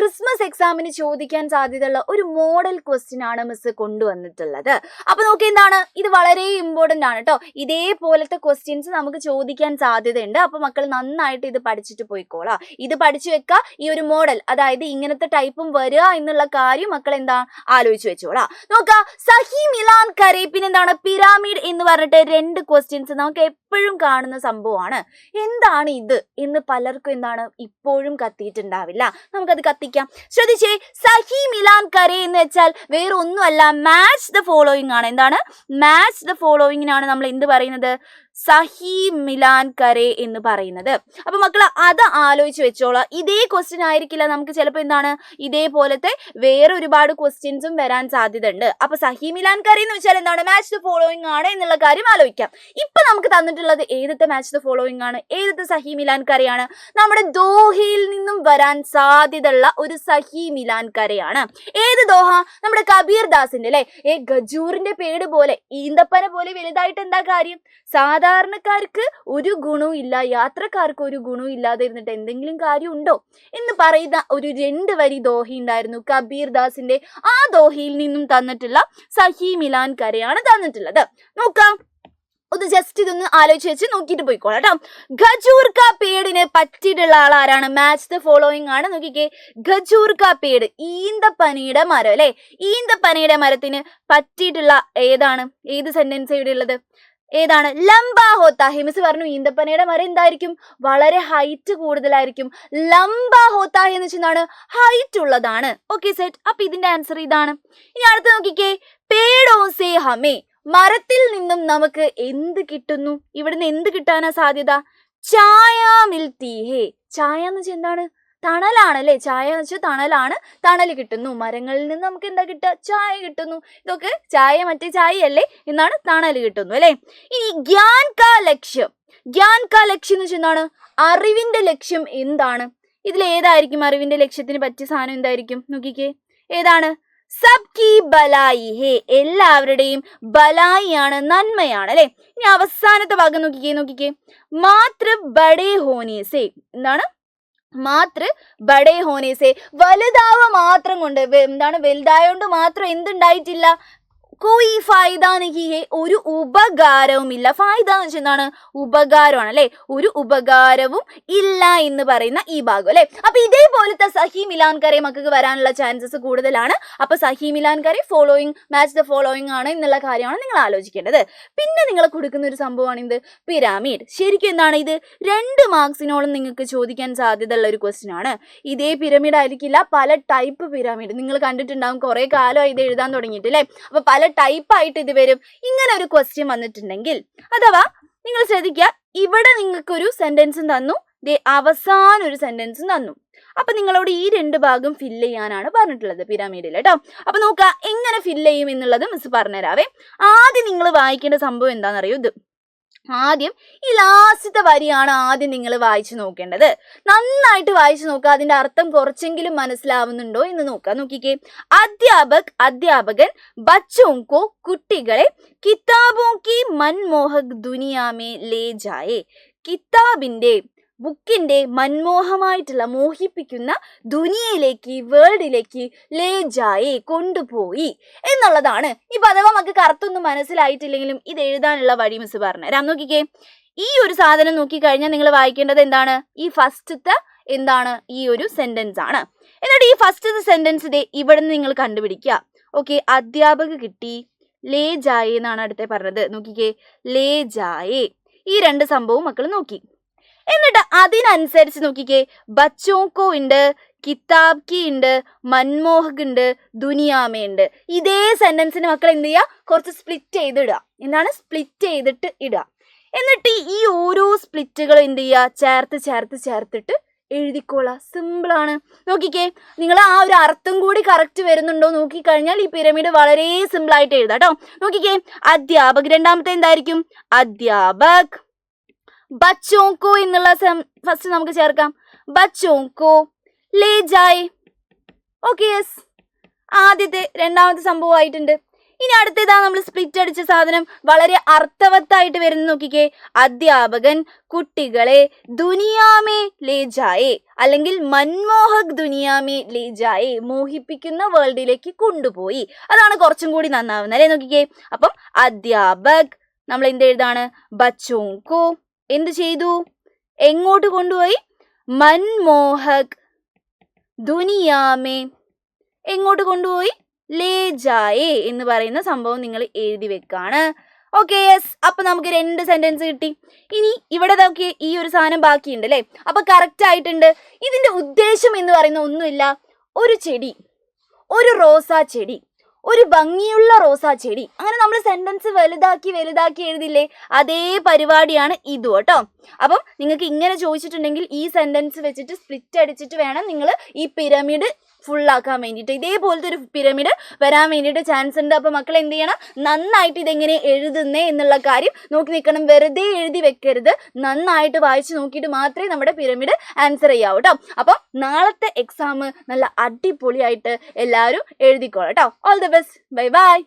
Christmas എക്സാമിന് ചോദിക്കാൻ സാധ്യതയുള്ള ഒരു മോഡൽ ക്വസ്റ്റ്യൻ ആണ് മിസ് കൊണ്ടുവന്നിട്ടുള്ളത്. അപ്പൊ നോക്കി എന്താണ്, ഇത് വളരെ ഇമ്പോർട്ടന്റ് ആണ് കേട്ടോ. ഇതേപോലത്തെ ക്വസ്റ്റ്യൻസ് നമുക്ക് ചോദിക്കാൻ സാധ്യതയുണ്ട്. അപ്പൊ മക്കൾ നന്നായിട്ട് ഇത് പഠിച്ചിട്ട് പോയിക്കോളാം. ഇത് പഠിച്ചു വെക്കുക. ഈ ഒരു മോഡൽ, അതായത് ഇങ്ങനത്തെ ടൈപ്പും വരിക എന്നുള്ള കാര്യം മക്കൾ എന്താ ആലോചിച്ച് വെച്ചോളാം. നോക്കാം, സഹി മിലാൻ കരെ, പിന്നെന്താണ് പിരാമിഡ് എന്ന് പറഞ്ഞിട്ട് രണ്ട് ക്വസ്റ്റ്യൻസ് നമുക്ക് എപ്പോഴും കാണുന്ന സംഭവമാണ്. എന്താണ് ഇത് എന്ന് പലർക്കും എന്താണ് ഇപ്പോഴും കത്തിയിട്ടുണ്ടാവില്ല. നമുക്കത് കത്തിക്കാം. ശ്രദ്ധിച്ചേ, സഹി മിലാൻ കരെ എന്ന് വെച്ചാൽ വേറെ ഒന്നുമല്ല, മാച്ച് ദ ഫോളോയിങ് ആണ്. എന്താണ് മാച്ച് ദ ഫോളോയിങ്ങിനാണ് നമ്മൾ എന്ത് പറയുന്നത്, സഹി മിലാൻ കരെ എന്ന് പറയുന്നത്. അപ്പൊ മക്കള് അത് ആലോചിച്ച് വെച്ചോളാം. ഇതേ ക്വസ്റ്റ്യൻ ആയിരിക്കില്ല നമുക്ക് ചിലപ്പോൾ എന്താണ് ഇതേപോലത്തെ വേറെ ഒരുപാട് ക്വസ്റ്റ്യൻസും വരാൻ സാധ്യത ഉണ്ട്. അപ്പൊ സഹി മിലാൻ കരെ എന്ന് വെച്ചാൽ എന്താണ്, മാച്ച് ദ ഫോളോയിങ് ആണ് എന്നുള്ള കാര്യം ആലോചിക്കാം. ഇപ്പൊ നമുക്ക് തന്നിട്ടുള്ളത് ഏതത്തെ മാച്ച് ദ ഫോളോയിങ് ആണ്, ഏതത്തെ സഹി മിലാൻ കരയാണ്, നമ്മുടെ ദോഹയിൽ നിന്നും വരാൻ സാധ്യതയുള്ള ഒരു സഹി മിലാൻ കരയാണ്. ഏത് ദോഹ, നമ്മുടെ കബീർ ദാസിന്റെ അല്ലെ, ഗജൂറിന്റെ പേട് പോലെ ഈന്തപ്പന പോലെ വലുതായിട്ട് എന്താ കാര്യം, സാധാരണക്കാർക്ക് ഒരു ഗുണവും ഇല്ല, യാത്രക്കാർക്ക് ഒരു ഗുണവും ഇല്ലാതെ ഇരുന്നിട്ട് എന്തെങ്കിലും കാര്യം ഉണ്ടോ എന്ന് പറയുന്ന ഒരു 2 വരി ദോഹ ഉണ്ടായിരുന്നു കബീർ ദാസിന്റെ. ആ ദോഹയിൽ നിന്നും തന്നിട്ടുള്ള സഹി മിലാൻ കരയാണ് തന്നിട്ടുള്ളത്. നോക്കാം, ഒന്ന് ജസ്റ്റ് ഇതൊന്ന് ആലോചിച്ച് വെച്ച് നോക്കിയിട്ട് പോയിക്കോളാം കേട്ടോ. ഖജൂർ കാ പേടിന് പറ്റിയിട്ടുള്ള ആൾ ആരാണ്, മാച്ച് ദ ഫോളോയിങ് ആണ്. നോക്കിക്കേ, ഖജൂർ കാ പേട്, ഈന്തപ്പനയുടെ മരം അല്ലെ, ഈന്തപ്പനയുടെ മരത്തിന് പറ്റിയിട്ടുള്ള ഏതാണ്, ഏത് സെന്റൻസ് ഇവിടെ ഉള്ളത്, ഏതാണ്, ലംബ ഹോത്താ ഹെ. മിസ് പറഞ്ഞു ഈന്തപ്പനയുടെ മരം എന്തായിരിക്കും, വളരെ ഹൈറ്റ് കൂടുതലായിരിക്കും. ലംബ ഹോത്താ ഹെ എന്ന് വെച്ചാൽ ഹൈറ്റ് ഉള്ളതാണ്. Okay set. അപ്പൊ ഇതിന്റെ ആൻസർ ഇതാണ്. ഇനി അടുത്ത് നോക്കിക്കേ, പേടോ സേ ഹമേ, മരത്തിൽ നിന്നും നമുക്ക് എന്ത് കിട്ടുന്നു, ഇവിടുന്ന് എന്ത് കിട്ടാനാ സാധ്യത, ചായ മിൽത്തി ഹേ. ചായ എന്ന് വെച്ചാൽ എന്താണ്, തണലാണ് അല്ലെ, ചായ എന്ന് വെച്ചാൽ തണലാണ്, തണൽ കിട്ടുന്നു. മരങ്ങളിൽ നിന്ന് നമുക്ക് എന്താ കിട്ടുക, ചായ കിട്ടുന്നു. ഇതൊക്കെ ചായ മറ്റേ ചായ അല്ലേ എന്നാണ്, തണൽ കിട്ടുന്നു അല്ലെ. ഇനി ഗ്യാൻ കാ ലക്ഷ്യം, ഗ്യാൻ കാ ലക്ഷ്യം എന്ന് വെച്ചാൽ എന്താണ്, അറിവിന്റെ ലക്ഷ്യം എന്താണ്, ഇതിൽ ഏതായിരിക്കും അറിവിന്റെ ലക്ഷ്യത്തിന് പറ്റിയ സാധനം എന്തായിരിക്കും, നോക്കിക്കേ, ഏതാണ്, സബ്കി ബലായി ഹേ, എല്ലാവരുടെയും ബലായി ആണ്, നന്മയാണ് അല്ലെ. ഇനി അവസാനത്തെ ഭാഗം നോക്കിക്കേ, മാത്ര ബഡേ ഹോനെ സേ, എന്താണ്, മാത്ര ബഡേ ഹോനെ സേ, വലുതാവ മാത്രം കൊണ്ട്, എന്താണ് വലുതായോണ്ട് മാത്രം എന്തുണ്ടായിട്ടില്ല, കോയി ഫായിദ നഹി ഹേ, ഒരു ഉപകാരവും ഇല്ല. ഫായിദ എന്ന് വെച്ചാൽ എന്താണ്, ഉപകാരമാണ് അല്ലെ, ഒരു ഉപകാരവും ഇല്ല എന്ന് പറയുന്ന ഈ ഭാഗം അല്ലെ. അപ്പൊ ഇതേപോലത്തെ സഹി മിലാൻ കരെ മക്കൾക്ക് വരാനുള്ള ചാൻസസ് കൂടുതലാണ്. അപ്പൊ സഹി മിലാൻ കരെ ഫോളോയിങ്, മാച്ച് ദ ഫോളോയിങ് ആണ് എന്നുള്ള കാര്യമാണ് നിങ്ങൾ ആലോചിക്കേണ്ടത്. പിന്നെ നിങ്ങൾ കൊടുക്കുന്ന ഒരു സംഭവമാണ് ഇത് പിരാമിഡ്. ശരിക്കും എന്താണ് ഇത്, 2 മാർക്സിനോളം നിങ്ങൾക്ക് ചോദിക്കാൻ സാധ്യതയുള്ള ഒരു ക്വസ്റ്റ്യൻ ആണ്. ഇതേ പിരമിഡ് ആയിരിക്കില്ല, പല ടൈപ്പ് പിരാമിഡ് നിങ്ങൾ കണ്ടിട്ടുണ്ടാവും, കുറെ കാലമായി ഇത് എഴുതാൻ തുടങ്ങിയിട്ട് അല്ലെ. അപ്പൊ പല ടൈപ്പായിട്ട് ഇത് വരും. ഇങ്ങനെ ഒരു ക്വസ്റ്റ്യൻ വന്നിട്ടുണ്ടെങ്കിൽ, അഥവാ നിങ്ങൾ ശ്രദ്ധിക്കുക, ഇവിടെ നിങ്ങൾക്കൊരു സെന്റൻസും തന്നു, അവസാനം ഒരു സെന്റൻസും തന്നു. അപ്പൊ നിങ്ങളോട് ഈ 2 ഭാഗം ഫില്ല് ചെയ്യാനാണ് പറഞ്ഞിട്ടുള്ളത് പിരാമിഡിൽ കേട്ടോ. അപ്പൊ നോക്കുക എങ്ങനെ ഫില്ല് ചെയ്യും എന്നുള്ളത് മിസ് പറഞ്ഞുതരാവേ. ആദ്യം നിങ്ങൾ വായിക്കേണ്ട സംഭവം എന്താണെന്നറിയോ, ഇത് ആദ്യം ഈ ലാസ്റ്റത്തെ വരിയാണ് ആദ്യം നിങ്ങൾ വായിച്ചു നോക്കേണ്ടത്. നന്നായിട്ട് വായിച്ചു നോക്കുക, അതിന്റെ അർത്ഥം കുറച്ചെങ്കിലും മനസ്സിലാവുന്നുണ്ടോ എന്ന് നോക്കുക. നോക്കിക്കേ, അധ്യാപകൻ ബച്ചോങ്കോ, കുട്ടികളെ, കിതാബോ കി മൻമോഹക് ദുനിയാമേ ലേ ജായേ, കിതാബിന്റെ, ബുക്കിന്റെ മൻമോഹമായിട്ടുള്ള, മോഹിപ്പിക്കുന്ന ദുനിയയിലേക്ക്, വേൾഡിലേക്ക്, ലേ ജായേ, കൊണ്ടുപോയി എന്നുള്ളതാണ്. ഇപ്പൊ അഥവാ നമുക്ക് കറുത്തൊന്നും മനസ്സിലായിട്ടില്ലെങ്കിലും ഇത് എഴുതാനുള്ള വഴി മിസ് പറഞ്ഞുതരാം. നോക്കിക്കേ, ഈ ഒരു സാധനം നോക്കിക്കഴിഞ്ഞാൽ നിങ്ങൾ വായിക്കേണ്ടത് എന്താണ്, ഈ ഫസ്റ്റത്തെ എന്താണ്, ഈ ഒരു സെന്റൻസ് ആണ്. എന്നിട്ട് ഈ ഫസ്റ്റത്തെ സെന്റൻസ് ഇവിടെ നിന്ന് നിങ്ങൾ കണ്ടുപിടിക്കുക. ഓക്കെ, അധ്യാപക കിട്ടി, ലേ ജായേ എന്നാണ് അടുത്ത പറഞ്ഞത്. നോക്കിക്കേ, ലേ ജായേ, ഈ 2 സംഭവം മക്കൾ നോക്കി. എന്നിട്ട് അതിനനുസരിച്ച് നോക്കിക്കേ, ബച്ചോക്കോ ഉണ്ട്, കിതാബ് കി ഉണ്ട്, മൻമോഹക് ഉണ്ട്, ദുനിയാമേ ഉണ്ട്. ഇതേ സെന്റൻസിന് മക്കൾ എന്ത് ചെയ്യുക, കുറച്ച് സ്പ്ലിറ്റ് ചെയ്തിടുക. എന്താണ്, സ്പ്ലിറ്റ് ചെയ്തിട്ട് ഇടുക. എന്നിട്ട് ഈ ഓരോ സ്പ്ലിറ്റുകളും എന്ത് ചെയ്യുക, ചേർത്തിട്ട് എഴുതിക്കോളാം. സിമ്പിളാണ്. നോക്കിക്കേ, നിങ്ങൾ ആ ഒരു അർത്ഥം കൂടി കറക്റ്റ് വരുന്നുണ്ടോ നോക്കിക്കഴിഞ്ഞാൽ ഈ പിരമിഡ് വളരെ സിമ്പിളായിട്ട് എഴുതാം കേട്ടോ. നോക്കിക്കേ, അധ്യാപക്, രണ്ടാമത്തെ എന്തായിരിക്കും, അധ്യാപക്, ബച്ചോങ്കോ എന്നുള്ള ഫസ്റ്റ് നമുക്ക് ചേർക്കാം, ബച്ചോങ്കോ ലേ ജായേ. ഓക്കെ, യെസ്, ആദ്യത്തെ 2ാമത്തെ സംഭവമായിട്ടുണ്ട്. ഇനി അടുത്തതാ നമ്മൾ സ്പ്ലിറ്റ് അടിച്ച സാധനം വളരെ അർത്ഥവത്തായിട്ട് വരുന്ന നോക്കിക്കേ. അധ്യാപകൻ കുട്ടികളെ ദുനിയാമേ ലേ ജായേ അല്ലെങ്കിൽ മൻമോഹക് ദുനിയാമേ ലേ ജായേ മോഹിപ്പിക്കുന്ന വേൾഡിലേക്ക് കൊണ്ടുപോയി. അതാണ് കുറച്ചും കൂടി നന്നാവുന്നത് അല്ലേ നോക്കിക്കേ. അപ്പം അധ്യാപക് നമ്മൾ എന്ത് എഴുതാണ്? ബച്ചോങ്കോ എന്ത് ചെയ്തു? എങ്ങോട്ട് കൊണ്ടുപോയി? മൻമോഹക് ദുനിയാമേ എങ്ങോട്ട് കൊണ്ടുപോയി? ലേ ജായേ എന്ന് പറയുന്ന സംഭവം നിങ്ങൾ എഴുതി വെക്കാണ്. Okay yes. അപ്പൊ നമുക്ക് 2 സെന്റൻസ് കിട്ടി. ഇനി ഇവിടെ നോക്കിയേ, ഈ ഒരു സാധനം ബാക്കിയുണ്ട് അല്ലേ? അപ്പൊ കറക്റ്റ് ആയിട്ടുണ്ട്. ഇതിന്റെ ഉദ്ദേശം എന്ന് പറയുന്ന ഒന്നുമില്ല. ഒരു ചെടി, ഒരു റോസാ ചെടി, ഒരു ഭംഗിയുള്ള റോസാ ചെടി, അങ്ങനെ നമ്മൾ സെന്റൻസ് വലുതാക്കി എഴുതില്ലേ? അതേ പരിപാടിയാണ് ഇതും കേട്ടോ. അപ്പം നിങ്ങൾക്ക് ഇങ്ങനെ ചോദിച്ചിട്ടുണ്ടെങ്കിൽ ഈ സെന്റൻസ് വെച്ചിട്ട് സ്പ്ലിറ്റ് അടിച്ചിട്ട് വേണം നിങ്ങൾ ഈ പിരമിഡ് ഫുള്ളാക്കാൻ വേണ്ടിയിട്ട്. ഇതേപോലത്തെ ഒരു പിരമിഡ് വരാൻ വേണ്ടിയിട്ട് ചാൻസ് ഉണ്ട്. അപ്പോൾ മക്കൾ എന്ത് ചെയ്യണം? നന്നായിട്ട് ഇതെങ്ങനെ എഴുതുന്നേ എന്നുള്ള കാര്യം നോക്കി നിൽക്കണം. വെറുതെ എഴുതി വെക്കരുത്. നന്നായിട്ട് വായിച്ച് നോക്കിയിട്ട് മാത്രമേ നമ്മുടെ പിരമിഡ് ആൻസർ ചെയ്യാവൂ കേട്ടോ. അപ്പം നാളത്തെ എക്സാം നല്ല അടിപൊളിയായിട്ട് എല്ലാവരും എഴുതിക്കോളാം കേട്ടോ. All the best. Bye bye.